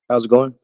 How's it going?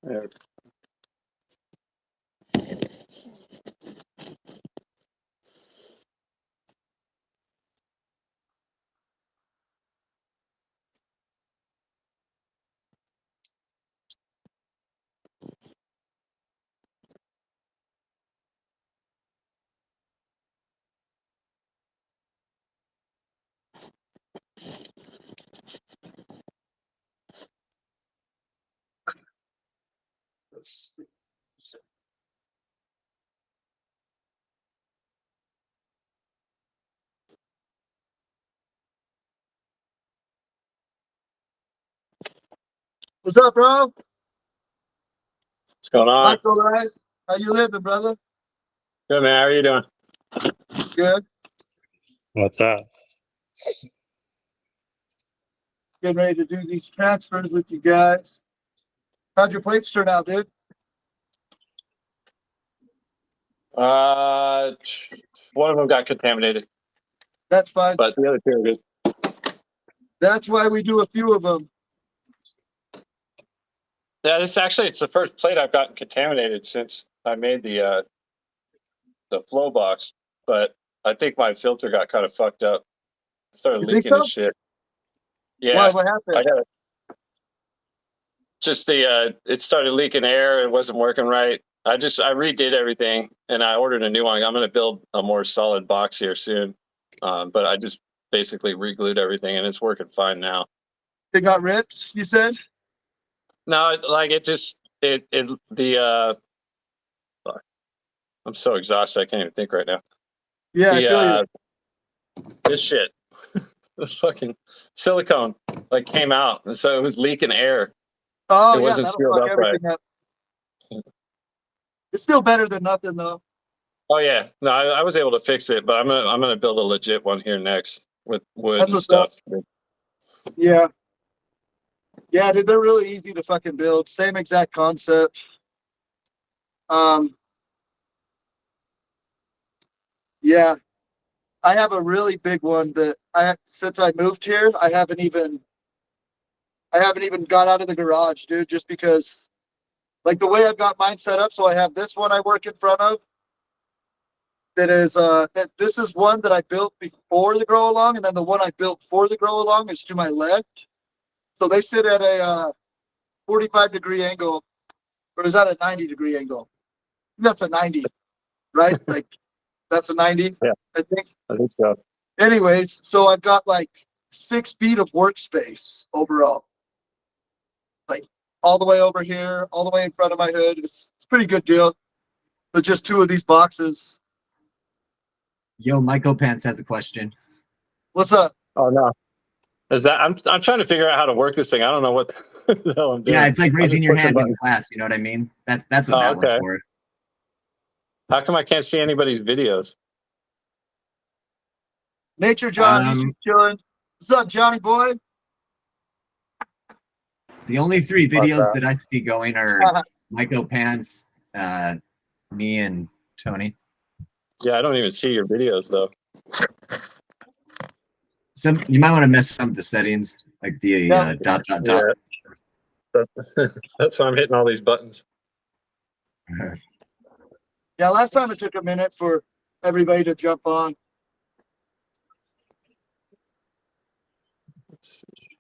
Yeah. What's up, bro? What's going on? Michael, guys. How you living, brother? Good, man. How are you doing? Good. What's up? Getting ready to do these transfers with you guys. How'd your plates turn out, dude? Uh, One of them got contaminated, That's fine. but the other two are good. That's why we do a few of them. Yeah, it's the first plate I've gotten contaminated since I made the flow box. But I think my filter got kind of fucked up. It started You think leaking and so? shit. Why? Yeah, What I happened? got just the it started leaking air. It wasn't working right. I redid everything and I ordered a new one. I'm going to build a more solid box here soon. But I just basically re-glued everything and it's working fine now. It got ripped, you said? No, like it just it the fuck. I'm so exhausted I can't even think right now. Yeah, I The feel you. this shit. The fucking silicone like came out and so it was leaking air. Oh, It yeah, wasn't that'll sealed fuck up right. everything up. It's still better than nothing, though. Oh yeah. No, I was able to fix it, but I'm gonna build a legit one here next with wood That's and what's up. stuff. Yeah. Yeah, dude, they're really easy to fucking build. Same exact concept. Um, yeah, I have a really big one that since I moved here, I haven't even got out of the garage, dude, just because like the way I've got mine set up. So I have this one I work in front of that this is one that I built before the grow along, and then the one I built for the grow along is to my left. So they sit at a 45-degree angle, or is that a 90-degree angle? That's a 90, right? Like that's a 90, Yeah. I think. I think so. Anyways, so I've got like 6 feet of workspace overall. Like all the way over here, all the way in front of my hood. It's a pretty good deal. But just 2 of these boxes. Yo, Michael Pants has a question. What's up? Oh no. Is that I'm trying to figure out how to work this thing. I don't know what the hell I'm doing. Yeah, it's like raising just your pushing hand in buttons. class. You know what I mean? That's what Oh, that one's okay. for. How come I can't see anybody's videos? Nature John, he's just chilling. What's up, Johnny boy? The only 3 Fuck videos that. that I see going are Michael Pants, me, and Tony. Yeah, I don't even see your videos though. You might want to mess up the settings, like the Yeah. dot. Yeah. That's why I'm hitting all these buttons. Yeah, last time it took a minute for everybody to jump on. Let's see.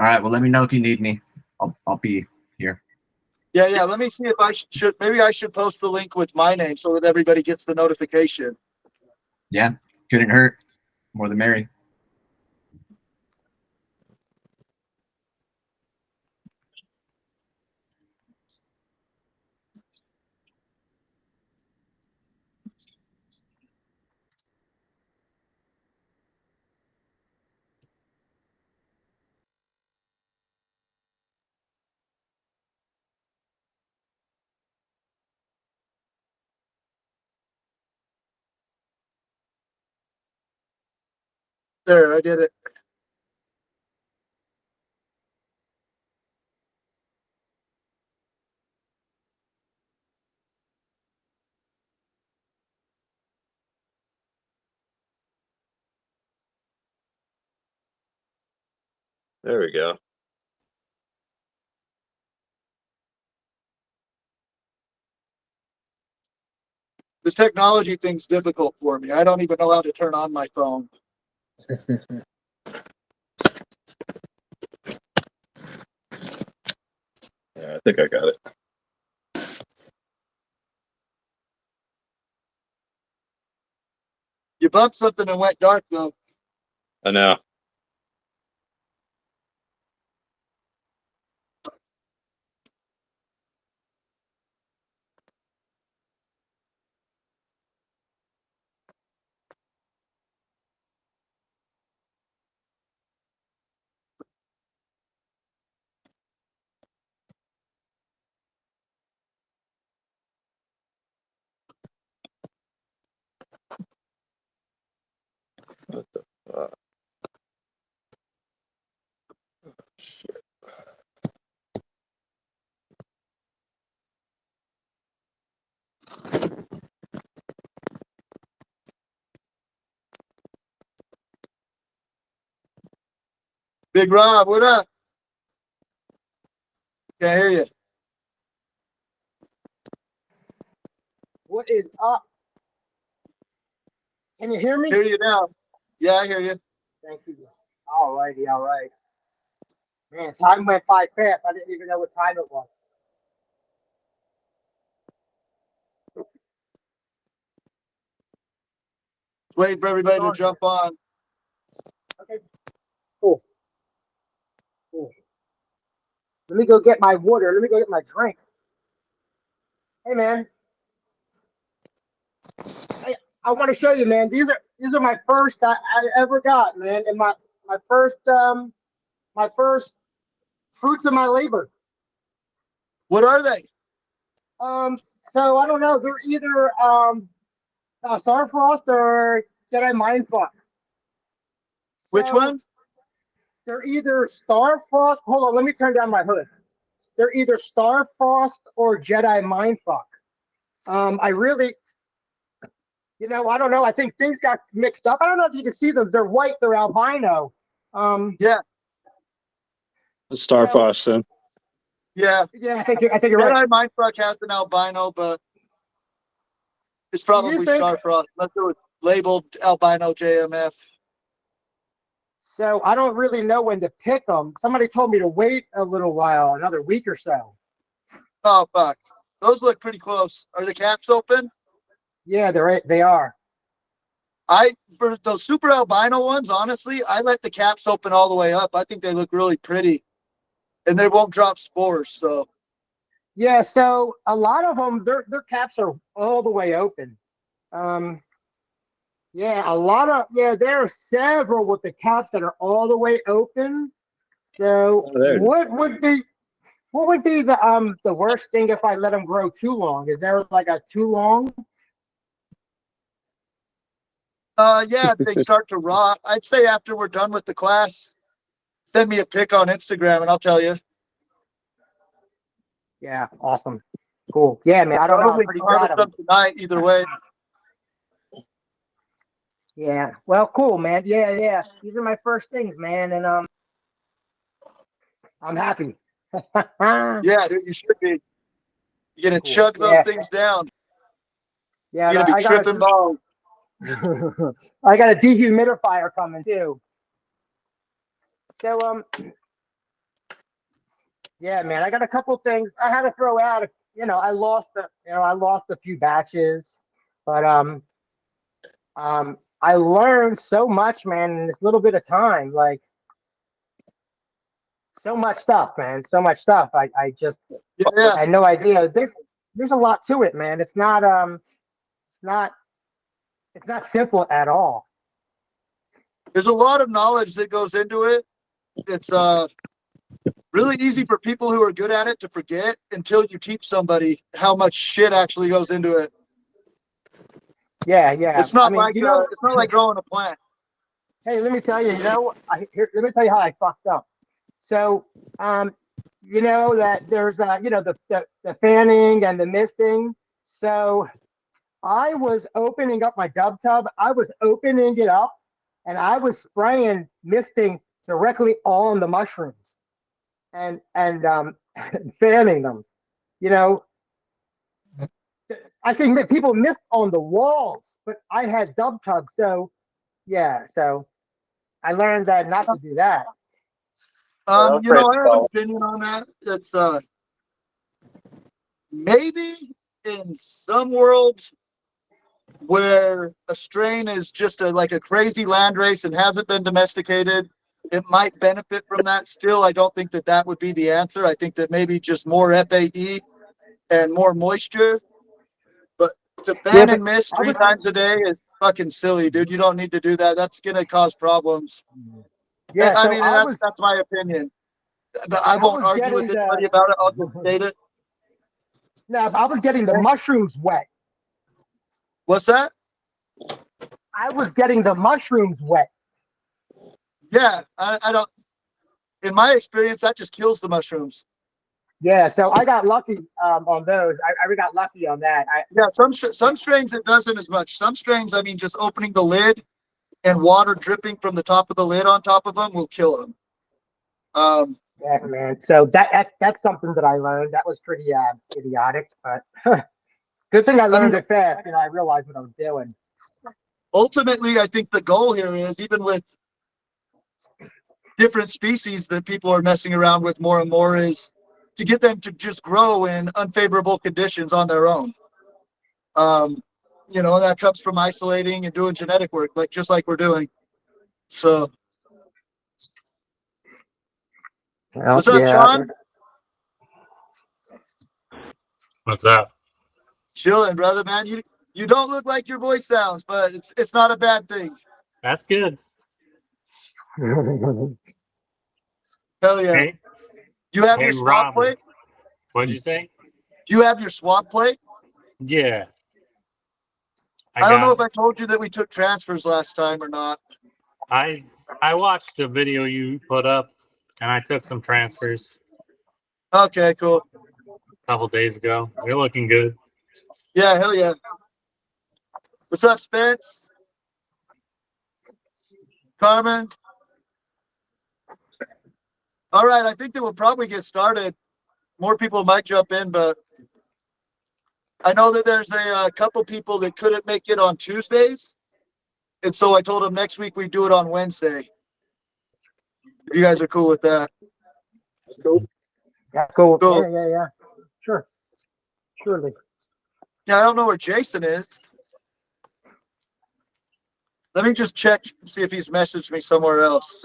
All right. Well, let me know if you need me. I'll be here. Yeah, yeah. Let me see if I should. Maybe I should post the link with my name so that everybody gets the notification. Yeah, couldn't hurt. More the merry. There, I did it. There we go. This technology thing's difficult for me. I don't even know how to turn on my phone. Yeah, I think I got it. You bumped something and went dark though. I know. What the fuck? Shit. Big Rob, what up? Can't hear you. What is up? Can you hear me? Hear you now. Yeah, I hear you. Thank you. All righty, all right. Man, time went by fast. I didn't even know what time it was. Waiting for everybody to jump on. Okay. Cool. Cool. Let me go get my water. Let me go get my drink. Hey, man. I want to show you, man. These are my first I ever got, man, and my first fruits of my labor. What are they? So I don't know. They're either Starfrost or Jedi Mindfuck. Which So, one? They're either Starfrost. Hold on, let me turn down my hood. They're either Starfrost or Jedi Mindfuck. I really, I don't know. I think things got mixed up. I don't know if you can see them. They're white. They're albino. Yeah, Starfrost, then. yeah. Yeah, I think you're right. Jedi Mindfuck has an albino, but it's probably think- Starfrost. Unless it was labeled albino JMF. So I don't really know when to pick them. Somebody told me to wait a little while, another week or so. Oh, fuck. Those look pretty close. Are the caps open? Yeah, they are. For those super albino ones, honestly, I let the caps open all the way up. I think they look really pretty, and they won't drop spores. So Yeah, so a lot of them, their caps are all the way open. Yeah, there are several with the caps that are all the way open. So Oh, there it is. what would be the worst thing if I let them grow too long? Is there like a too long? yeah, if they start to rot, I'd say after we're done with the class, send me a pic on Instagram and I'll tell you. Yeah, awesome. Cool. Yeah, man. I don't know. I'm Probably pretty proud harvest of them. them tonight either way. Yeah. Well, cool, man. Yeah. These are my first things, man, and I'm happy. Yeah, dude, you should be. You're gonna Cool. chug those Yeah. things down. Yeah, You're gonna be tripping balls. I got a dehumidifier coming too. So yeah, man, I got a couple things I had to throw out. I lost a few batches, but I learned so much, man, in this little bit of time. Like so much stuff, man. So much stuff. I just Yeah. I had no idea. There's a lot to it, man. It's not it's not simple at all. There's a lot of knowledge that goes into it. It's really easy for people who are good at it to forget until you teach somebody how much shit actually goes into it. Yeah. It's not I mean, it's not like growing a plant. hey, let me tell you, let me tell you how I fucked up. So, that there's, the fanning and the misting. So I was opening up my dub tub. I was opening it up and I was spraying misting directly on the mushrooms and fanning them. You know, I think that people missed on the walls, but I had dub tubs. So, yeah. So I learned that not to do that. I'm I afraid have to an call. opinion on that. It's maybe in some worlds where a strain is just like a crazy land race and hasn't been domesticated, it might benefit from that. Still, I don't think that would be the answer. I think that maybe just more FAE and more moisture. But to fan and mist three times a day is fucking silly, dude. You don't need to do that. That's gonna cause problems. Yeah, I so mean, that's my opinion. But I won't was argue with getting anybody about it. I'll just state it. No, I was getting the mushrooms wet. What's that? I was getting the mushrooms wet. Yeah, I don't. In my experience, that just kills the mushrooms. Yeah, so I got lucky on those. I got lucky on that. Yeah, some strains it doesn't as much. Some strains, I mean, just opening the lid and water dripping from the top of the lid on top of them will kill them. Yeah, man. So that's something that I learned. That was pretty idiotic, but good thing I learned it fast. I realized what I was doing. Ultimately, I think the goal here is, even with different species that people are messing around with more and more, is to get them to just grow in unfavorable conditions on their own. That comes from isolating and doing genetic work, just like we're doing. So, Well, what's up, Sean? What's up? Chilling, brother, man. You don't look like your voice sounds, but it's not a bad thing. That's good. Hell yeah. Hey, You have hey, your swab Robin. plate? What'd you say? Do you have your swab plate? Yeah. I don't know if got I told you that we took transfers last time or not. I watched the video you put up and I took some transfers Okay, cool. a couple days ago. They're looking good. Yeah, hell yeah. What's up, Spence? Carmen? All right, I think that we'll probably get started. More people might jump in, but I know that there's a couple people that couldn't make it on Tuesdays. And so I told them next week we do it on Wednesday. You guys are cool with that. Cool. Yeah, cool. Cool. Yeah. Sure. Surely. Yeah, I don't know where Jason is. Let me just check, see if he's messaged me somewhere else.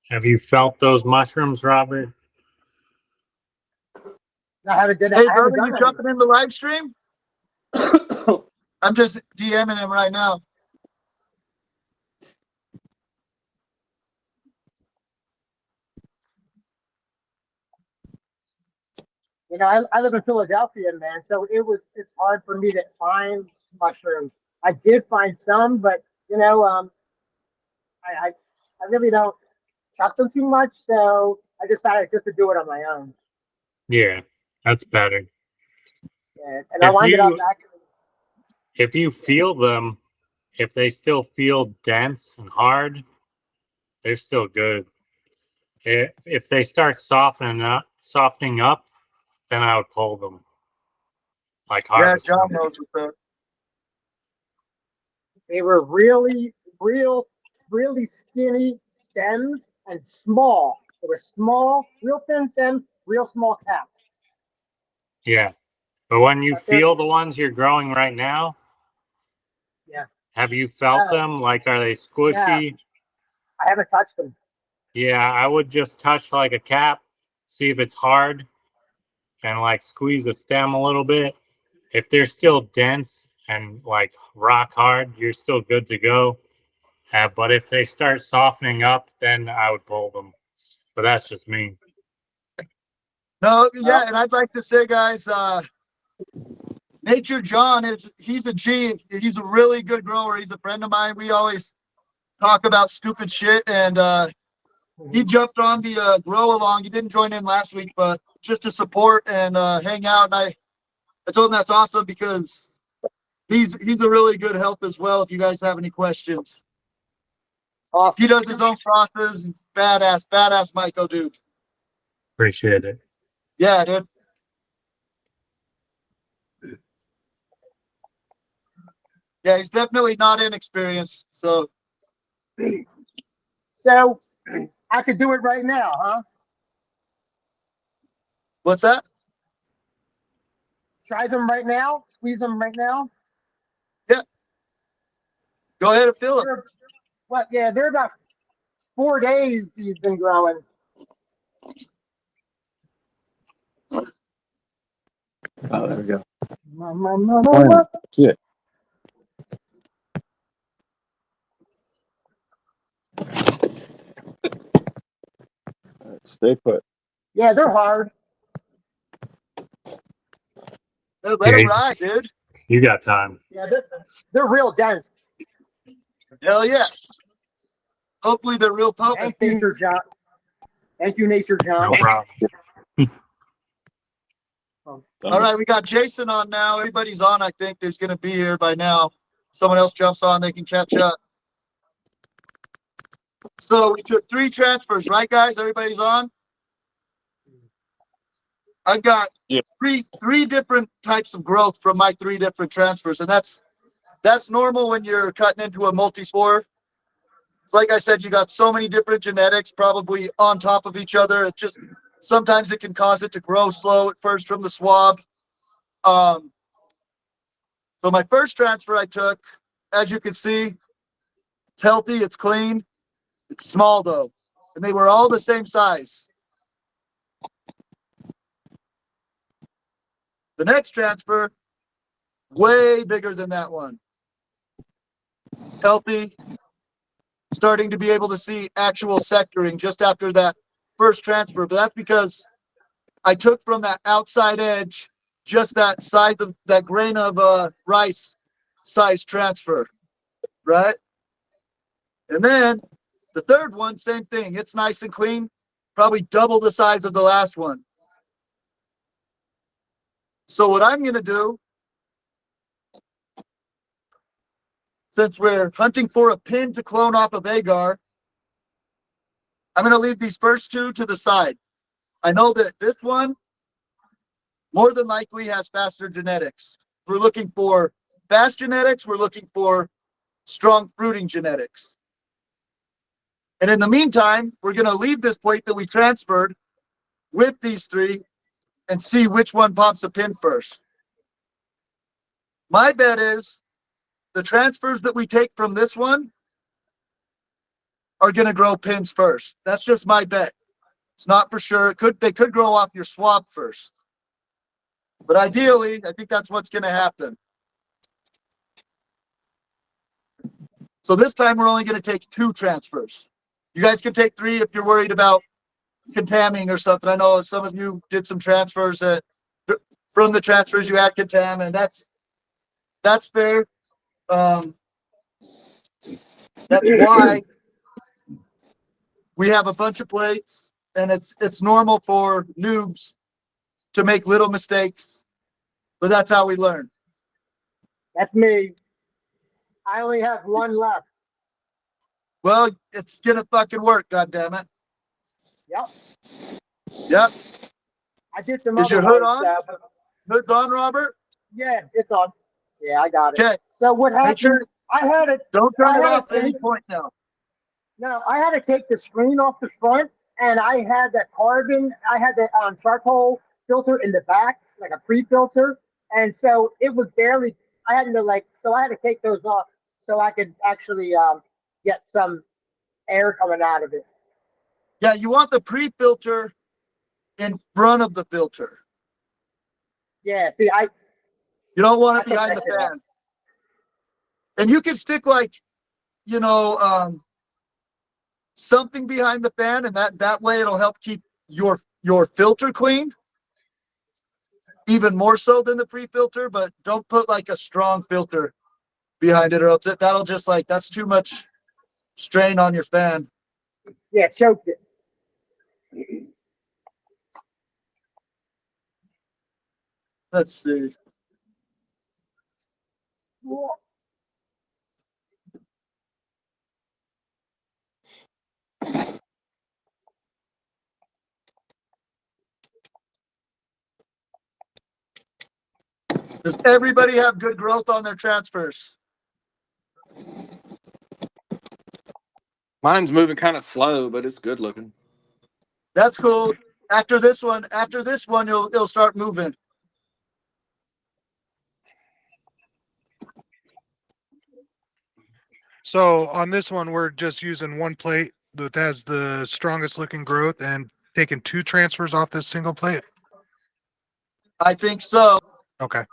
Have you felt those mushrooms, Robert? I haven't done Hey, I haven't brother, done you it. jumping in the live stream? I'm just DMing him right now. You know, I live in Philadelphia, man, so it's hard for me to find mushrooms. I did find some, but you know, I really don't trust them too much, so I decided just to do it on my own. Yeah, that's better. And I winded up actually. If you feel them, if they still feel dense and hard, they're still good. If they start softening up, then I would pull them, like Yeah, harvest John them. knows what's up. They were really skinny stems and small. They were small, real thin stems, real small caps. Yeah, but when you But they're feel the ones you're growing right now, yeah. have you felt them? Like, are they squishy? I haven't touched them. Yeah, I would just touch like a cap, see if it's hard, and like squeeze the stem a little bit. If they're still dense and like rock hard, you're still good to go. But if they start softening up, then I would pull them. But that's just me. No, yeah, and I'd like to say, guys, Nature John he's a G. He's a really good grower. He's a friend of mine. We always talk about stupid shit, and he jumped on the grow along. He didn't join in last week, but just to support and hang out. And I told him that's awesome because he's a really good help as well. If you guys have any questions, Awesome. he does his own process. Badass Michael, dude. Appreciate it. Yeah, dude. Yeah, he's definitely not inexperienced. So I could do it right now, huh? what's that? Try them right now, squeeze them right now. Go ahead and fill it. They're about 4 days he's been growing. Oh, there we go. What? Shit. Stay put. Yeah, they're hard. Let him ride, dude. You got time. Yeah, they're real dense. Hell yeah. Hopefully they're real potent. Thank you, Nature John. Thank you, Nature John. No problem. All right, we got Jason on now. Everybody's on, I think. There's going to be here by now. Someone else jumps on, they can catch up. So we took 3 transfers, right, guys? Everybody's on? I've got three different types of growth from my 3 different transfers, and that's normal when you're cutting into a multi-spore. Like I said, you got so many different genetics probably on top of each other. It just sometimes it can cause it to grow slow at first from the swab. So my first transfer I took, as you can see, it's healthy, it's clean, it's small though, and they were all the same size. The next transfer, way bigger than that one. Healthy, starting to be able to see actual sectoring just after that first transfer, but that's because I took from that outside edge just that size of that grain of rice size transfer, right? And then the third one, same thing. It's nice and clean, probably double the size of the last one. So what I'm going to do since we're hunting for a pin to clone off of agar, I'm going to leave these first two to the side. I know that this one more than likely has faster genetics. We're looking for fast genetics. We're looking for strong fruiting genetics. And in the meantime, we're going to leave this plate that we transferred with these three and see which one pops a pin first. My bet is the transfers that we take from this one are going to grow pins first. That's just my bet. It's not for sure. They could grow off your swab first. But ideally, I think that's what's going to happen. So this time we're only going to take 2 transfers. You guys can take 3 if you're worried about contaminating or something. I know some of you did some transfers that from the transfers you had contam, and that's fair. That's why we have a bunch of plates, and it's normal for noobs to make little mistakes, but that's how we learn. That's me. I only have one left. Well, it's gonna fucking work, goddammit. Yep. Yep. I did some Is other your hood ones, on? Hood's on, Robert? yeah, it's on. Yeah, I got it. Okay. So what Make happened? sure I had it. don't turn I it had off to at any take- point now. No, I had to take the screen off the front, and I had that carbon. I had the charcoal filter in the back, like a pre-filter, and so it was barely. I had to so I had to take those off so I could actually get some air coming out of it. Yeah, you want the pre-filter in front of the filter. Yeah, see, You don't want I it took behind that the shit off. fan. And you can stick something behind the fan, and that way it'll help keep your filter clean. Even more so than the pre-filter, but don't put like a strong filter behind it, or else that'll just that's too much strain on your fan. Yeah, choked it. Let's see. Does everybody have good growth on their transfers? Mine's moving kind of slow, but it's good looking. That's cool. After this one, it'll start moving. So on this one, we're just using one plate that has the strongest looking growth and taking 2 transfers off this single plate. I think so. Okay.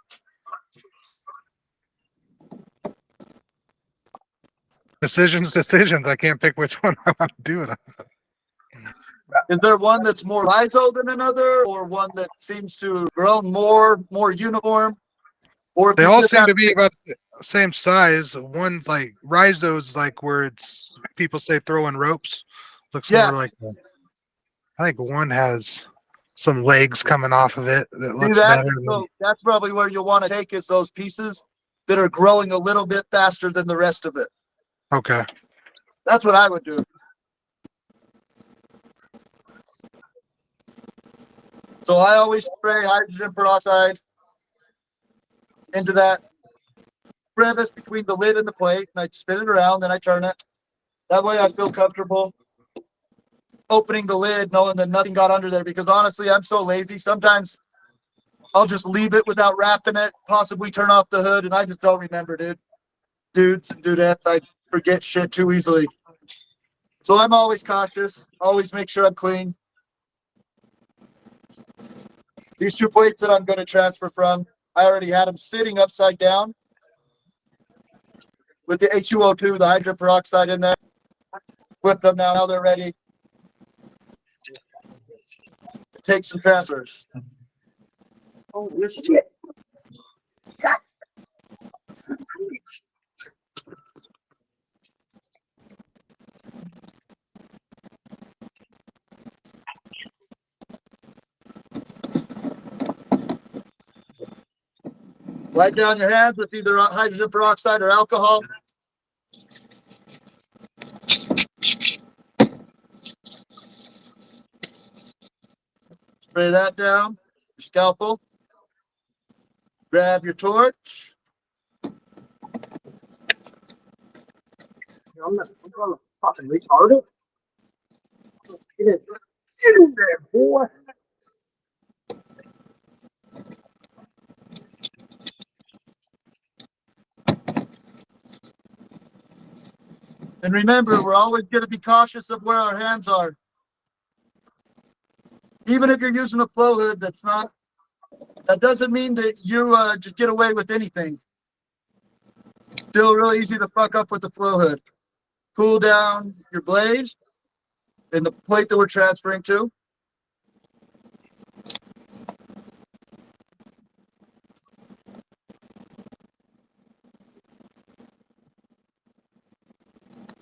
Decisions. I can't pick which one I want to do it on. Is there one that's more rhizo than another, or one that seems to grow more uniform? Or They all seem to be about the same size. One's like rhizo's like where it's people say throwing ropes. Looks Yeah. more like I think one has some legs coming off of it that See looks that? better. So that's probably where you'll want to take is those pieces that are growing a little bit faster than the rest of it. Okay. That's what I would do. So I always spray hydrogen peroxide into that crevice between the lid and the plate, and I spin it around, then I turn it. That way I feel comfortable opening the lid knowing that nothing got under there, because honestly, I'm so lazy. Sometimes I'll just leave it without wrapping it, possibly turn off the hood, and I just don't remember, dudes and dudettes. I forget shit too easily. So I'm always cautious, always make sure I'm clean. These 2 plates that I'm going to transfer from, I already had them sitting upside down with the H2O2, the hydrogen peroxide in there. Whipped them now they're ready. Take some transfers. Oh, shit. Wipe down your hands with either hydrogen peroxide or alcohol. Spray that down. Your scalpel. Grab your torch. I'm gonna fucking retard it. Let's get it. Get in there, boy. And remember, we're always going to be cautious of where our hands are. Even if you're using a flow hood, that doesn't mean that you just get away with anything. Still really easy to fuck up with the flow hood. Cool down your blade and the plate that we're transferring to.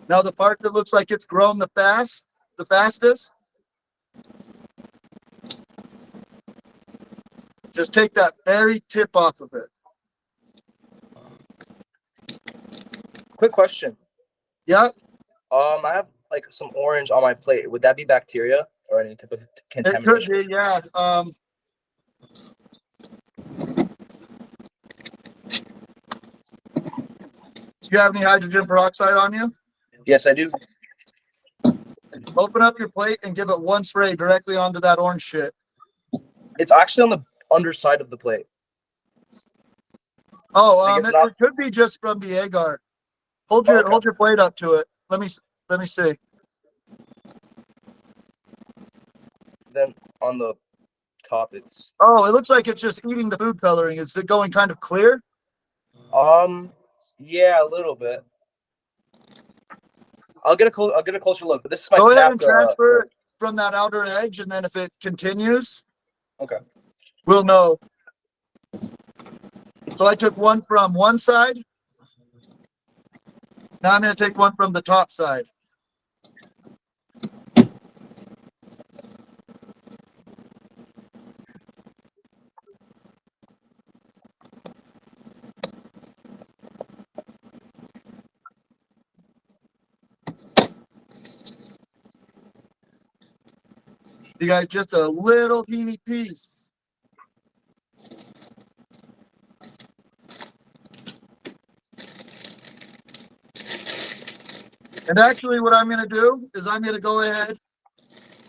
Now the part that looks like it's grown the fastest, just take that very tip off of it. Quick question. Yeah, I have like some orange on my plate. Would that be bacteria or any type of it contamination? could be, yeah. You have any hydrogen peroxide on you? Yes, I do. Open up your plate and give it one spray directly onto that orange shit. It's actually on the underside of the plate. Oh, Like it's not it could be just from the agar. Hold okay. your plate up to it. Let me see. Then on the top, it's Oh, it looks like it's just eating the food coloring. Is it going kind of clear? yeah, a little bit. I'll get a closer look. But this is my Go ahead snap. and transfer it from that outer edge, and then if it continues, Okay. we'll know. So I took one from one side. Now I'm going to take one from the top side. You guys, just a little teeny piece. And actually what I'm going to do is I'm going to go ahead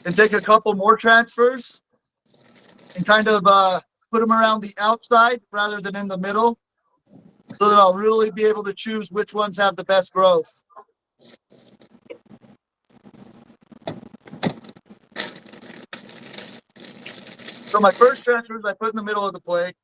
and take a couple more transfers and kind of put them around the outside rather than in the middle, so that I'll really be able to choose which ones have the best growth. So my first transfers I put in the middle of the plate.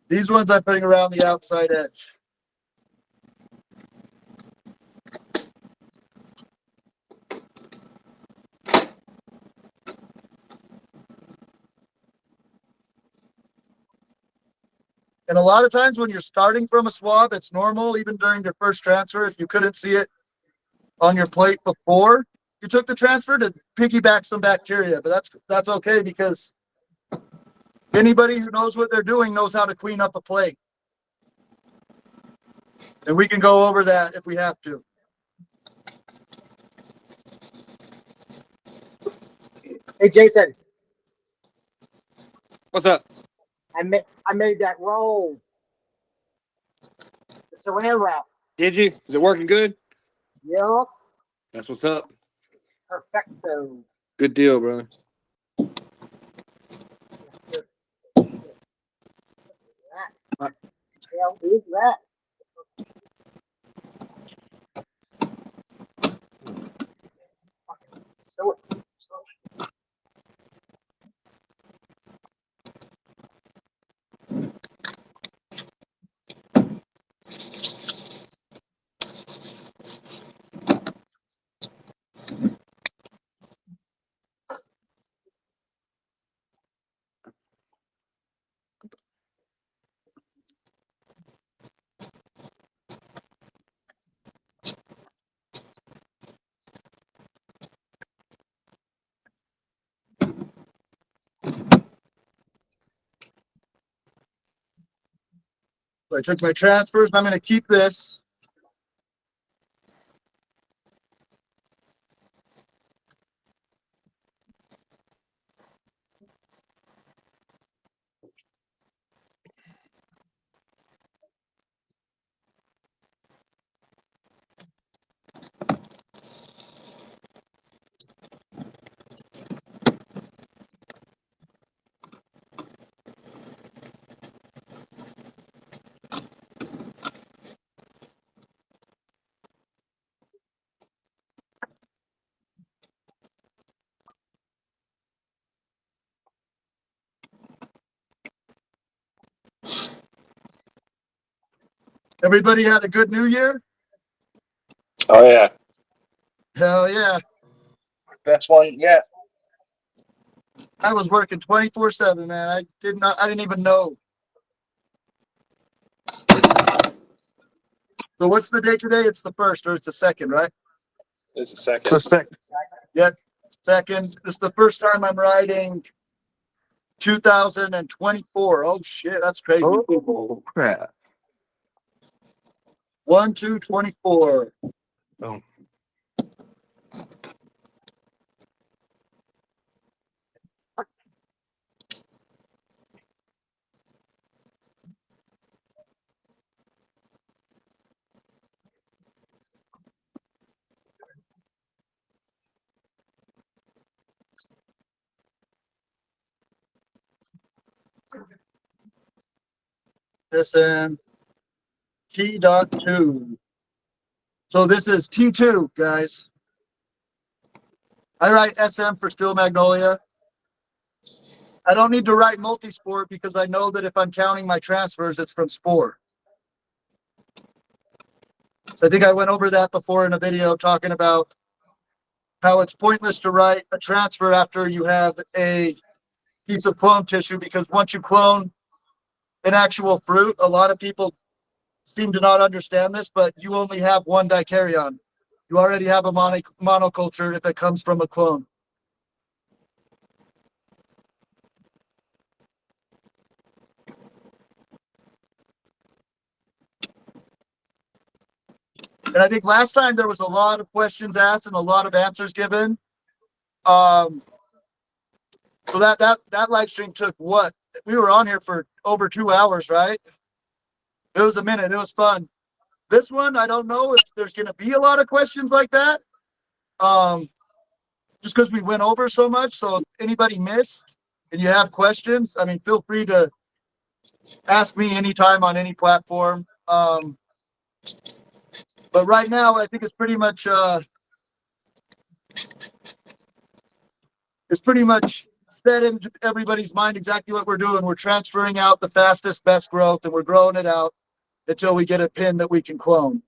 These ones I'm putting around the outside edge. And a lot of times when you're starting from a swab, it's normal, even during your first transfer, if you couldn't see it on your plate before you took the transfer, to piggyback some bacteria. But that's okay, because anybody who knows what they're doing knows how to clean up a plate. And we can go over that if we have to. Hey, Jason, What's up? I made that roll. The saran wrap. Did you? Is it working good? Yup. That's what's up. Perfecto. Good deal, brother. Yes, sir. What the hell is that? So I took my transfers. I'm going to keep this. Everybody had a good New Year? Oh yeah. Hell yeah. Best one yet. I was working 24/7, man. I didn't even know. So what's the date today? It's the 1st or it's the 2nd, right? It's a second. Suspect. Yep. 2nd. This is the first time I'm riding 2024. Oh shit, that's crazy. Oh crap. 1/2/24. Oh. SM T.2. So this is T2, guys. I write SM for Steel Magnolia. I don't need to write multi-sport because I know that if I'm counting my transfers, it's from Spore. So I think I went over that before in a video talking about how it's pointless to write a transfer after you have a piece of clone tissue, because once you clone an actual fruit, a lot of people seem to not understand this, but you only have one dikaryon. You already have a monoculture if it comes from a clone. And I think last time there was a lot of questions asked and a lot of answers given. So that live stream took what? We were on here for over 2 hours, right? It was a minute. It was fun. This one, I don't know if there's going to be a lot of questions like that. Just because we went over so much. So if anybody missed and you have questions, I mean, feel free to ask me anytime on any platform. But right now, I think it's pretty much set in everybody's mind exactly what we're doing. We're transferring out the fastest, best growth, and we're growing it out until we get a pin that we can clone.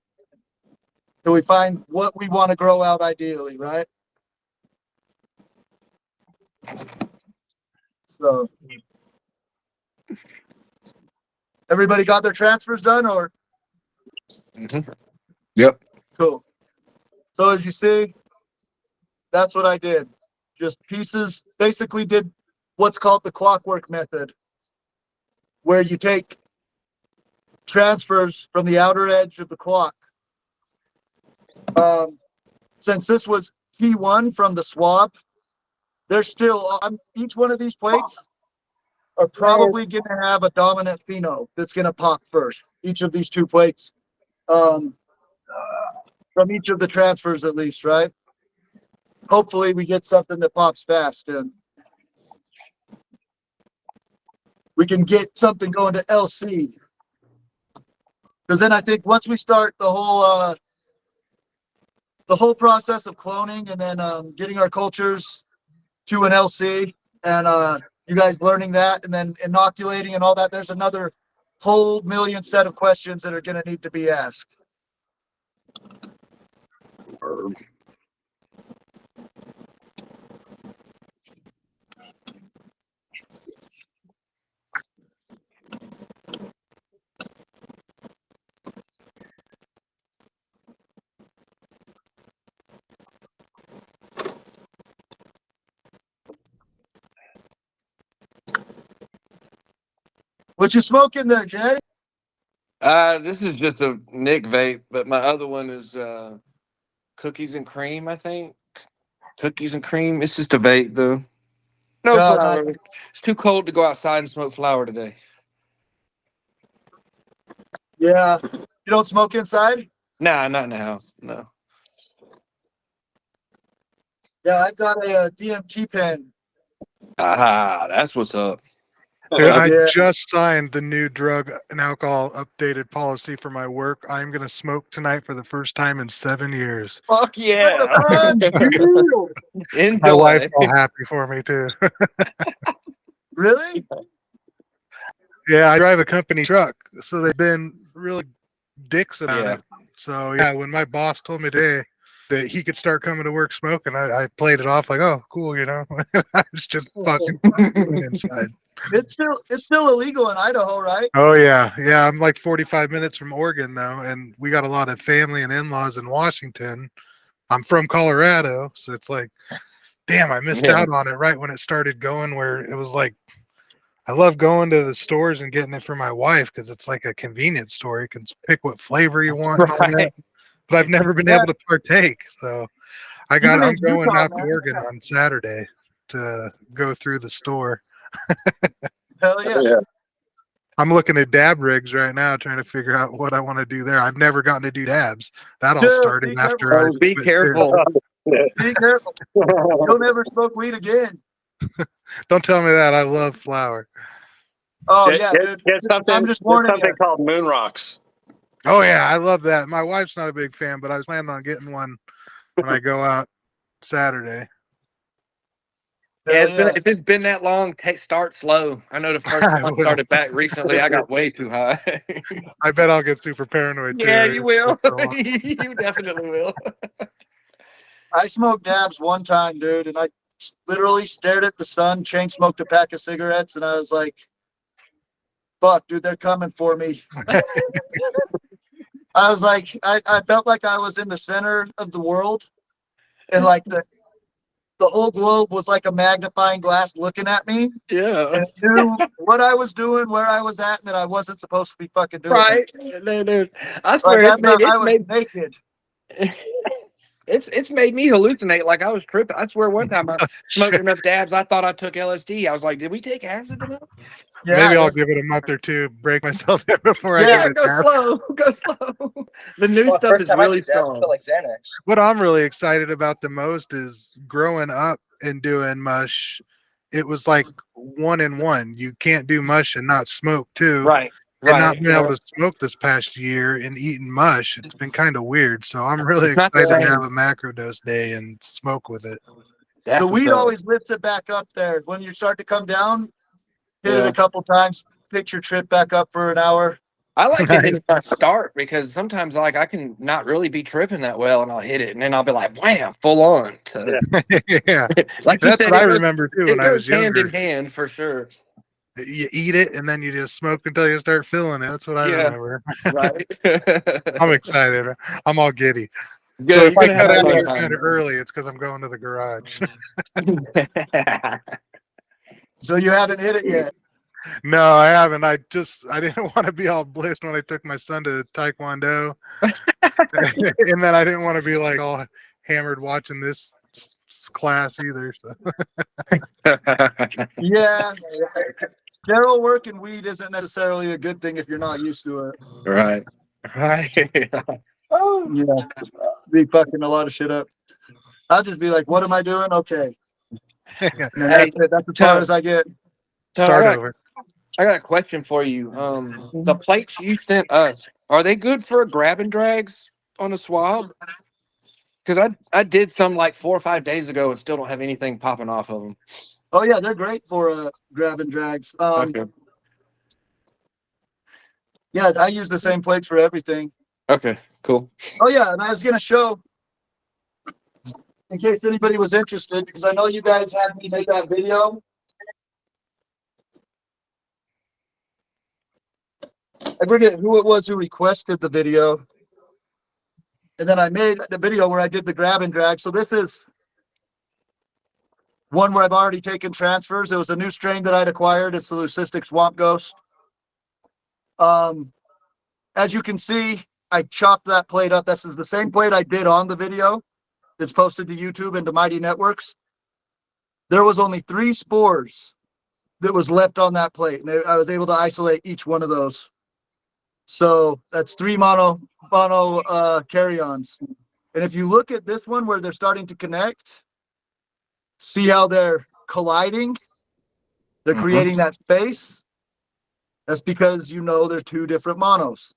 Till we find what we want to grow out ideally, right? So everybody got their transfers done, or? Yep. Cool. So as you see, that's what I did. Just pieces, basically did what's called the clockwork method, where you take transfers from the outer edge of the clock. Since this was T1 from the swab, there's still, each one of these plates are probably going to have a dominant pheno that's going to pop first. Each of these 2 plates, from each of the transfers at least, right? Hopefully we get something that pops fast and we can get something going to LC. Because then I think once we start the whole process of cloning and then getting our cultures to an LC and you guys learning that and then inoculating and all that, there's another whole million set of questions that are going to need to be asked. What you smoking there, Jay? This is just a Nick vape, but my other one is cookies and cream. I think cookies and cream. It's just a vape though. No No, flower. It's too cold to go outside and smoke flower today. yeah. You don't smoke inside? Nah, not in the house. No. Yeah, I've got a DMT pen. Ah, that's what's up. Dude, I Yeah. just signed the new drug and alcohol updated policy for my work. I'm gonna smoke tonight for the first time in 7 years. Fuck yeah. My wife's Enjoy. all happy for me too. Really? Yeah, I drive a company truck, so they've been really dicks about Yeah. it. So yeah, when my boss told me today that he could start coming to work smoking, I played it off like, oh, cool, you know. I was just fucking inside. It's still illegal in Idaho, right? Oh yeah, yeah. I'm like 45 minutes from Oregon though, and we got a lot of family and in-laws in Washington. I'm from Colorado, so it's like, damn, I missed Yeah. out on it right when it started going. Where it was like, I love going to the stores and getting it for my wife because it's like a convenience store. You can pick what flavor you want and all that. Right. But I've never been Yeah. able to partake, so Even I'm in going Utah, out to man. Oregon on Saturday to go through the store. Hell yeah. Yeah. I'm looking at dab rigs right now, trying to figure out what I want to do there. I've never gotten to do dabs. That all Dude, started be after careful. Oh, be quit careful. Be careful. You'll never smoke weed again. Don't tell me that. I love flower. Oh Get, yeah, get, dude. get something. I'm just Get warning something you. called moon rocks. Oh yeah, I love that. My wife's not a big fan, but I was planning on getting one when I go out Saturday. Yeah, Hell yeah. if it's been that long, start slow. I know the first time I will. started back recently, I got way too high. I bet I'll get super paranoid too. Yeah, you will. After a while. You definitely will. I smoked dabs one time, dude, and I literally stared at the sun, chain smoked a pack of cigarettes, and I was like, fuck, dude, they're coming for me. I was like, I felt like I was in the center of the world, and like the whole globe was like a magnifying glass looking at me, Yeah. and it knew what I was doing, where I was at, and that I wasn't supposed to be fucking doing Right. Dude, I swear Like I was naked. it's made me hallucinate like I was tripping. I swear one time I smoked Shit. enough dabs, I thought I took LSD. I was like, did we take acid enough? Yeah, Maybe I'll give it a month or two, break myself in before I Yeah, get it. Go slow. Go slow. The new Well, stuff first is time I really did that, I strong. felt like Xanax. What I'm really excited about the most is growing up and doing mush. It was like 1 in 1. You can't do mush and not smoke too. Right. And not Right. being able to smoke this past year and eating mush, it's been kind of weird. So I'm really It's not the excited to same. have a macro dose day and smoke with it. That's the what's weed up. always lifts it back up there. When you start to come down, hit it Yeah. a couple times, pick your trip back up for an hour. I like to hit it at start because sometimes like I can not really be tripping that well and I'll hit it and then I'll be like, wham, full on. So, Yeah, like you that's said, what I remember too it when I was goes hand in younger. hand for sure. You eat it and then you just smoke until you start feeling it. That's what I Yeah. remember. Right. I'm excited. I'm all giddy. Good. So if You're I gonna cut have out a here fun kind time. of early, it's because I'm going to the garage. So you haven't hit it yet. No, I haven't. I didn't want to be all blissed when I took my son to Taekwondo. And then I didn't want to be like all hammered watching this class either. So. Yeah. Sterile work and weed isn't necessarily a good thing if you're not used to it. Right. Right. Oh. Yeah. Be fucking a lot of shit up. I'll just be like, what am I doing? Okay. And then Hey, that's it. That's as far Tone, as I get. Start I over. got a question for you. The plates you sent us, are they good for grab and drags on a swab? Because I did some like 4 or 5 days ago and still don't have anything popping off of them. Oh yeah, they're great for grab and drags. Okay. Yeah, I use the same plates for everything. Okay. Cool. Oh yeah, and I was gonna show, in case anybody was interested, because I know you guys had me make that video. I forget who it was who requested the video. And then I made the video where I did the grab and drag. So this is one where I've already taken transfers. It was a new strain that I'd acquired. It's the Leucistic Swamp Ghost. as you can see, I chopped that plate up. This is the same plate I did on the video. It's posted to YouTube and to Mighty Networks. There was only 3 spores that was left on that plate, and I was able to isolate each one of those. So that's 3 mono carry-ons. And if you look at this one where they're starting to connect, see how they're colliding? They're creating that space. That's because they're 2 different monos.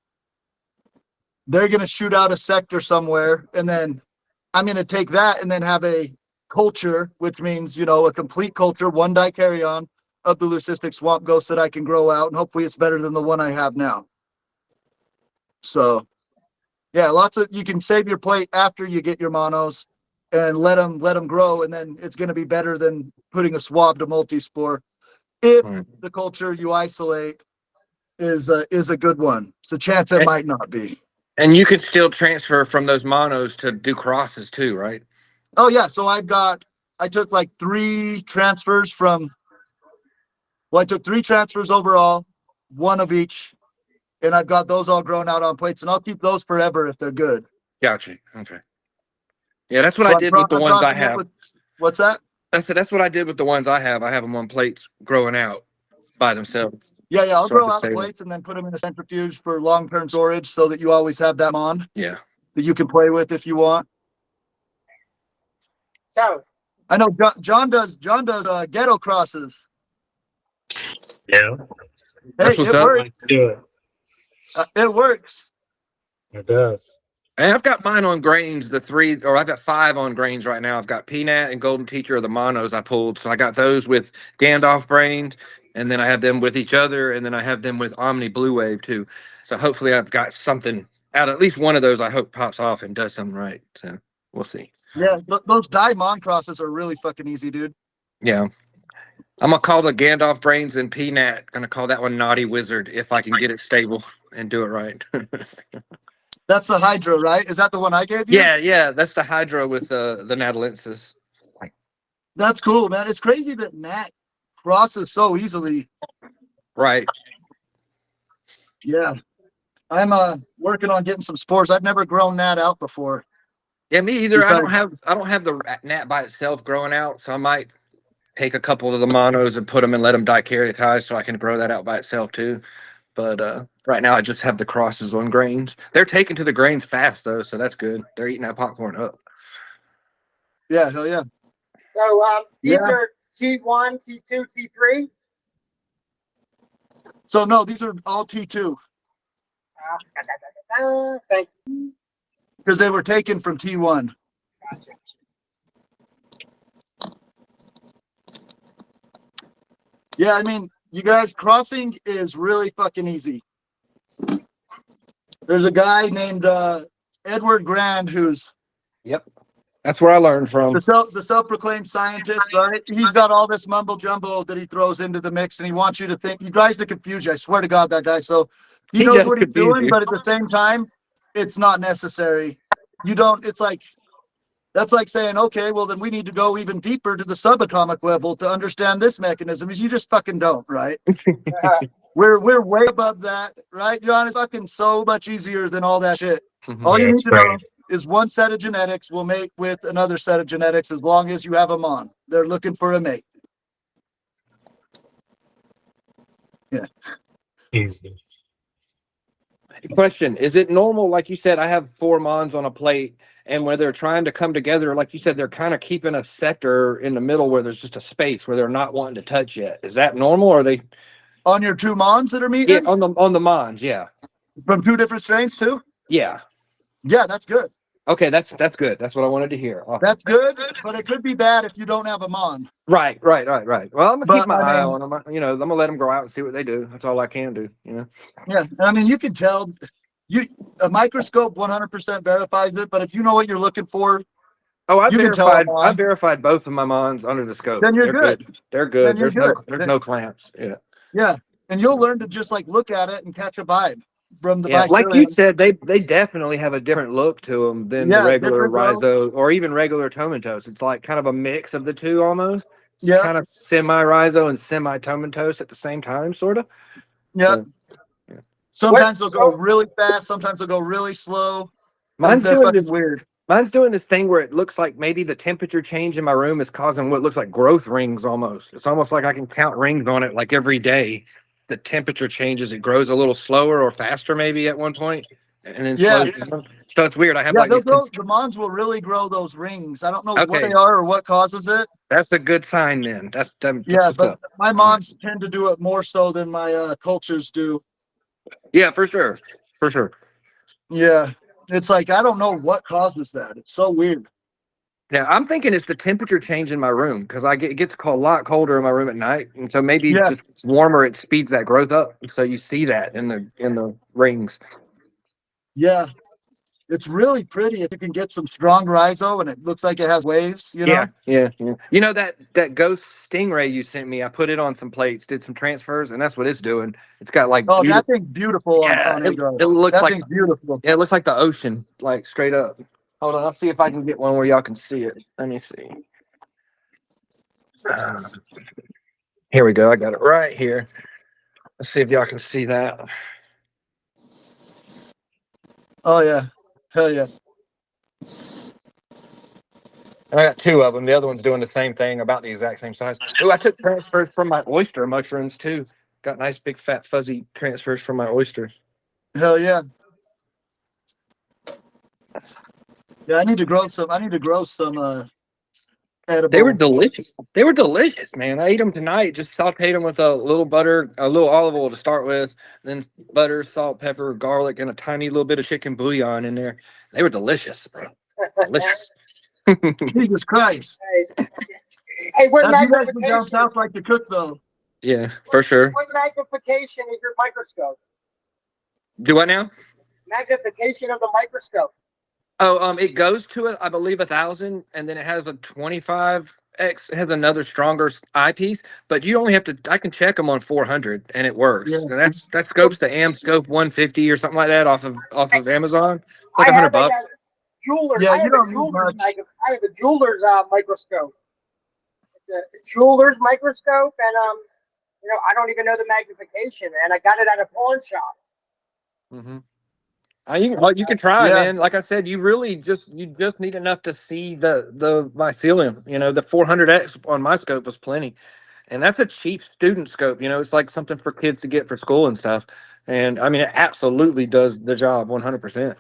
They're going to shoot out a sector somewhere, and then I'm going to take that and then have a culture, which means, a complete culture, 1 die carry-on of the leucistic swamp ghost that I can grow out, and hopefully it's better than the one I have now. So, yeah, you can save your plate after you get your monos and let them grow, and then it's going to be better than putting a swab to multispore if the culture you isolate is a good one. It's a chance it might not be. And you could still transfer from those monos to do crosses too, right? Oh yeah, so I took like 3 transfers I took 3 transfers overall, 1 of each, and I've got those all grown out on plates, and I'll keep those forever if they're good. Gotcha. Okay. Yeah, that's what So I did with the ones I have. What's that? That's what I did with the ones I have. I have them on plates growing out by themselves. Yeah, I'll So I grow can out save plates and then put them in a centrifuge for long-term storage so that you always have them on Yeah. that you can play with if you want. So I know John does ghetto crosses. Yeah. That's Hey, what's it up. works. Let's do it. It works. It does. And I've got mine on grains, I've got 5 on grains right now. I've got Peanut and Golden Teacher, the monos I pulled. So I got those with Gandalf brains, and then I have them with each other, and then I have them with Omni Blue Wave too. So hopefully I've got something out. At least one of those I hope pops off and does something right. So we'll see. Yeah, those diamond crosses are really fucking easy, dude. Yeah. I'm gonna call the Gandalf brains and Peanut. Gonna call that one Naughty Wizard if I can get it stable and do it right. That's the Hydra, right? Is that the one I gave you? Yeah, that's the Hydra with the Natalensis. That's cool, man. It's crazy that Nat crosses so easily. Right. Yeah. I'm working on getting some spores. I've never grown Nat out before. Yeah, me either. I don't have the Nat by itself growing out, so I might take a couple of the monos and put them and let them dikaryotize so I can grow that out by itself too. But right now I just have the crosses on grains. They're taken to the grains fast though, so that's good. They're eating that popcorn up. Yeah, hell yeah. So these Yeah. are T1, T2, T3. So no, these are all T2 Thank you. because they were taken from T1. Gotcha. Yeah, I mean, you guys, crossing is really fucking easy. There's a guy named Edward Grand who's Yep. That's where I learned from. the self-proclaimed scientist, right? He's got all this mumbo jumbo that he throws into the mix, and he wants you to think. He tries to confuse you. I swear to God, that guy. So he knows does what he's confuse doing, you. but at the same time, it's not necessary. You don't. It's like that's like saying, okay, well then we need to go even deeper to the subatomic level to understand this mechanism. You just fucking don't, right? We're way above that, right, John? It's fucking so much easier than all that shit. All you Yeah, need it's to know great. is one set of genetics will mate with another set of genetics as long as you have them on. They're looking for a mate. Yeah. Easy. Question: is it normal, like you said, I have 4 mons on a plate, and where they're trying to come together, like you said, they're kind of keeping a sector in the middle where there's just a space where they're not wanting to touch yet. Is that normal, or are they? On your 2 mons that are Yeah, meeting on the mons, yeah. from 2 different strains too? Yeah. Yeah, that's good. Okay, that's good. That's what I wanted to hear. Awesome. That's good, but it could be bad if you don't have them on. Right. Well, I'm gonna But, keep my I eye mean- on them. I'm gonna let them grow out and see what they do. That's all I can do. Yeah, I mean, you can tell. A microscope 100% verifies it, but if you know what you're looking for, Oh, You can tell I'm on. I verified both of my mons under the scope. Then you're They're good. They're good. Then you're There's no clamps. Yeah. yeah, and you'll learn to just like look at it and catch a vibe from the Yeah, like you bicillium. said, they definitely have a different look to them than the Yeah, regular different growth. rhizo or even regular tomentose. It's like kind of a mix of the two almost. It's Yeah. kind of semi rhizo and semi tomentose at the same time, sort of. Yeah. So, yeah. Sometimes they'll go really fast. Sometimes they'll go really slow. Mine's They're doing fucking this. weird. Mine's doing this thing where it looks like maybe the temperature change in my room is causing what looks like growth rings almost. It's almost like I can count rings on it like every day. The temperature changes, it grows a little slower or faster maybe at one point, and then Yeah. slows down. So it's weird. I have Yeah, like they'll these. grow. The Mons will really grow those rings. I don't know what Okay, they are or what causes it. that's a good sign then. That's Yeah, what's but up. my Mons tend to do it more so than my cultures do. Yeah, for sure. For sure. Yeah. It's like, I don't know what causes that. It's so weird. Yeah, I'm thinking it's the temperature change in my room because it gets a lot colder in my room at night, and so maybe Yeah. just it's warmer, it speeds that growth up, and so you see that in the rings. Yeah. It's really pretty if you can get some strong rhizo and it looks like it has waves, you know? Yeah. You know that ghost stingray you sent me? I put it on some plates, did some transfers, and that's what it's doing. It's got like Oh, that thing's beautiful yeah, on it Agro. looks That like thing's beautiful. yeah, it looks like the ocean, like straight up. Hold on, I'll see if I can get one where y'all can see it. Let me see. Here we go. I got it right here. Let's see if y'all can see that. Oh, yeah. Hell yeah. And I got two of them. The other one's doing the same thing, about the exact same size. Oh, I took transfers from my oyster mushrooms too. Got nice big fat fuzzy transfers from my oysters. Hell yeah. Yeah, I need to grow some edible. They were delicious. They were delicious, man. I ate them tonight. Just sauteed them with a little butter, a little olive oil to start with, then butter, salt, pepper, garlic, and a tiny little bit of chicken bouillon in there. They were delicious, bro. Delicious. Jesus Christ. Hey, what That's you guys from down magnification? south like to cook though. Yeah, for sure. What magnification is your microscope? Do what now? Magnification of the microscope. Oh, it goes to I believe 1,000, and then it has a 25x. It has another stronger eyepiece, but you only have to. I can check them on 400, and it works. Yeah. And that scope's the Am Scope 150 or something like that off of Amazon. It's like I have $100. jeweler's. Yeah, I you have don't a need jeweler's. much. I have a jeweler's microscope. It's a jeweler's microscope, and I don't even know the magnification, and I got it at a pawn shop. Mm-hmm. You can try, Yeah. man. Like I said, you just need enough to see the mycelium. You know, the 400x on my scope was plenty, and that's a cheap student scope. You know, it's like something for kids to get for school and stuff. And I mean, it absolutely does the job 100%.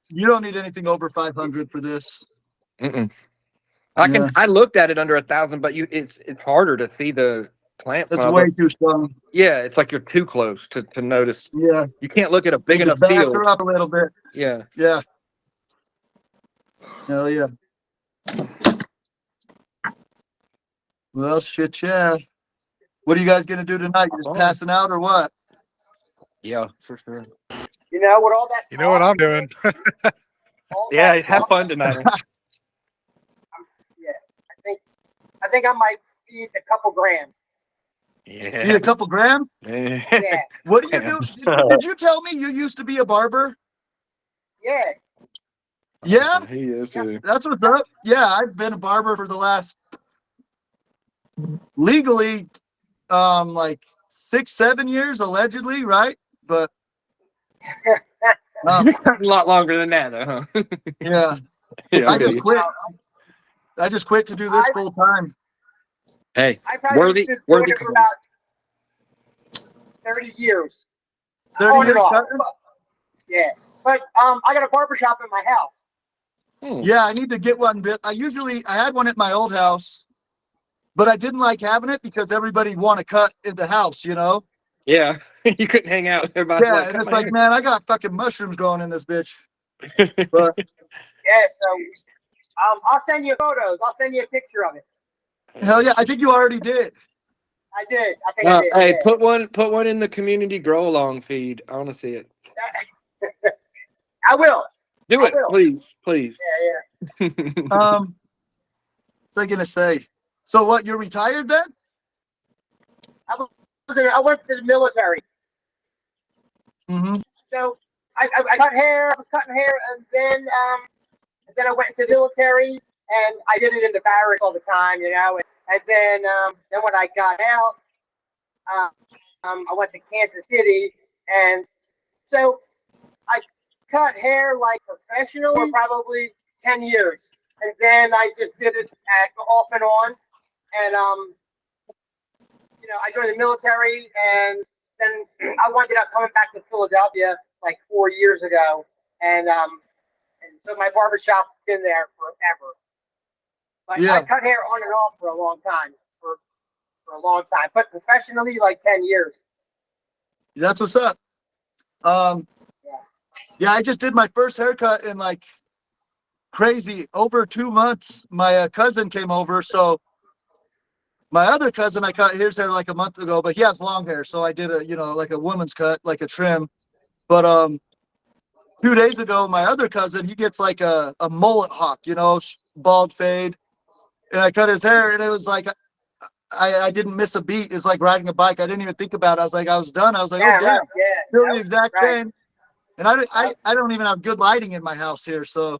You don't need anything over 500 for this. Mm-mm. Yeah. I looked at it under 1,000, but it's harder to see the plants. That's way too strong. Yeah, it's like you're too close to notice. Yeah. You can't look at a big Need to enough back field. her up a little bit. Yeah. Yeah. Hell yeah. Well, shit, yeah. What are you guys gonna do tonight? You just passing out or what? Yeah, for sure. You know, with all that. You know what I'm doing? Yeah, have fun tonight. Yeah, I think I might eat a couple grams. Yeah. Need a couple grand? Yeah, What do you do? Did you tell me you used to be a barber? yeah. Yeah, He is too. that's what's up. Yeah, I've been a barber for the last legally like 6-7 years allegedly, right? But A lot longer than that, though, huh? yeah, Yeah, I just quit. I just quit to do this full time. Hey, I probably been doing it for about 30 years. 30 On and years off. cutting? Yeah, but I got a barber shop in my house. Yeah, I need to get one. I had one at my old house, but I didn't like having it because everybody want to cut in the house, you know? Yeah, you couldn't hang out. Everybody's Yeah, like, and "Cut it's my like, hair." man, I got fucking mushrooms growing in this bitch. But Yeah, so I'll send you photos. I'll send you a picture of it. hell yeah, I think you already did. I did. I think I did. Hey, Yeah. put one in the community grow along feed. I want to see it. I will. Do it, please. Yeah. What's I gonna say? So what? You're retired then? I went to the military. Mm-hmm. So I cut hair. I was cutting hair, and then I went into the military, and I did it in the barracks all the time, you know. And then when I got out, I went to Kansas City, and So I cut hair like professionally for probably 10 years. And then I just did it off and on. And, you know, I joined the military, and then I wound up coming back to Philadelphia like 4 years ago. And so my barbershop's been there forever. But Yeah. I cut hair on and off for a long time, for a long time, but professionally, like 10 years. That's what's up. Yeah, I just did my first haircut in like crazy over 2 months. My cousin came over, so my other cousin, I cut his hair like a month ago, but he has long hair, so I did a, you know, like a woman's cut, like a trim. But 2 days ago, my other cousin, he gets like a mullet hawk, you know, bald fade, and I cut his hair, and it was like I didn't miss a beat. It's like riding a bike. I didn't even think about it. I was like, I was done. I was like, Yeah, oh damn, right, yeah. still Yep, the exact right. same. And I don't even have good lighting in my house here, so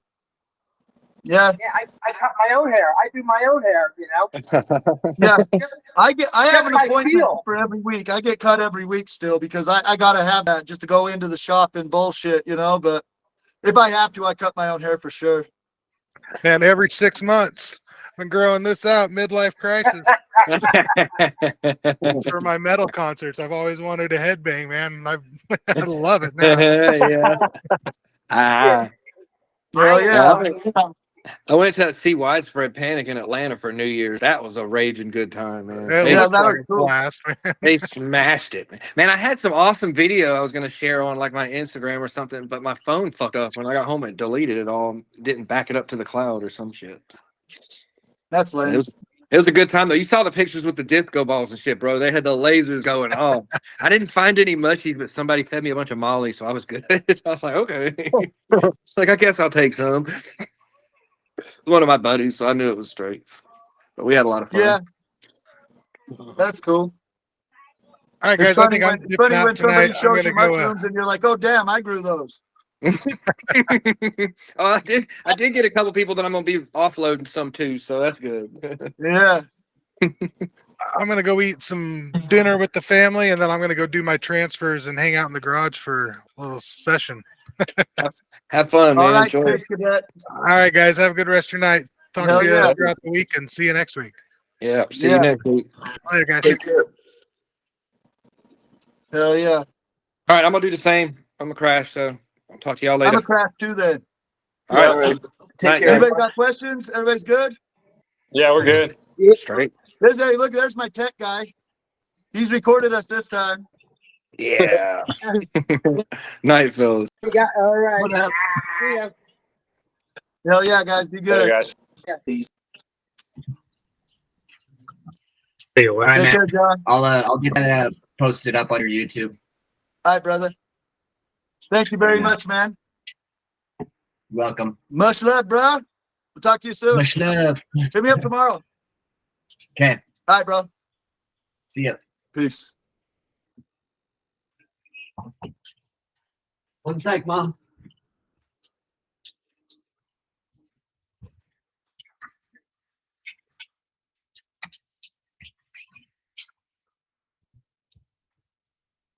yeah. Yeah, I cut my own hair. I do my own hair, you know. Yeah, I have an Just by appointment feel. for every week. I get cut every week still because I gotta have that just to go into the shop and bullshit, you know. But if I have to, I cut my own hair for sure. And every 6 months, I've been growing this out, midlife crisis. For my metal concerts, I've always wanted a headbang, man. And I love it now. Yeah. Ah. Hell yeah. I went to see Widespread Panic in Atlanta for New Year's. That was a raging good time, man. It Yeah, looks that like was a cool. blast, man. They smashed it, man. Man, I had some awesome video I was gonna share on like my Instagram or something, but my phone fucked up when I got home and deleted it all. Didn't back it up to the cloud or some shit. That's It lame. was a good time though. You saw the pictures with the disco balls and shit, bro. They had the lasers going off. I didn't find any mushies, but somebody fed me a bunch of Molly, so I was good. I was like, okay. It's like I guess I'll take some. One of my buddies, so I knew it was straight. But we had a lot of fun. Yeah, that's cool. All right, It's guys, I funny think I'm when dipping out somebody tonight. I'm shows gonna you go. mushrooms and you're like, oh damn, I grew those. Oh, I did get a couple people that I'm gonna be offloading some too, so that's good. Yeah. I'm gonna go eat some dinner with the family, and then I'm gonna go do my transfers and hang out in the garage for a little session. Have fun, All man. right, Enjoy it. Space Cadet. All right, guys, have a good rest of your night. Talk Hell to you yeah. throughout the week, and see you next week. Yeah. See Yeah. you next week. Later, guys. Take care. Hell yeah. All right, I'm gonna do the same. I'm gonna crash, so I'll talk to y'all I'm later. a crash too then. All right. Take Night, care. guys. Anybody got questions? Everybody's good? Yeah, we're good. Straight. Hey, look, there's my tech guy. He's recorded us this time. Yeah. Night, fellas. You got, all right. What up? See ya. Hell yeah, guys. Be Later, good. guys. See you when Take care, John. I'll get that posted up on your YouTube. All right, brother. Thank you very Yeah. much, man. Welcome. Much love, bro. We'll talk to you soon. Much love. Hit me up tomorrow. Okay. All right, bro. See ya. Peace. One sec, Mom.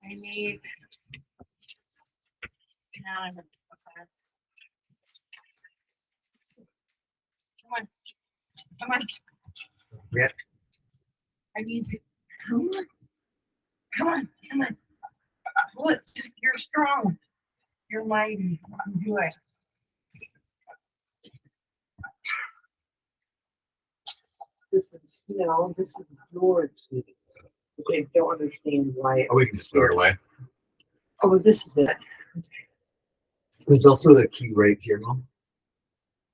I need. Now I'm. Come on. Come on. Yeah. I need you. Come on. Come on. Come on. Look, you're strong. You're mighty. You can do it. This is, you know, this is George. I don't understand why. Oh, we can just throw it away. Oh, this is it. There's also the key right here, Mom.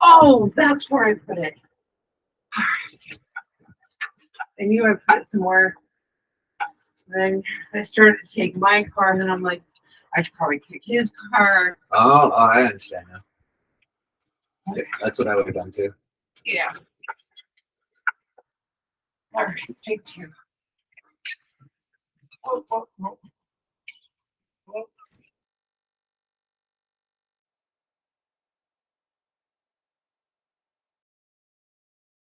Oh, that's where I put it. I knew I put some more. Then I started to take my car, and then I'm like, I should probably take his car. Oh, I understand now. Yeah, that's what I would have done too. Yeah. All right, take two. Oh, oh, oh.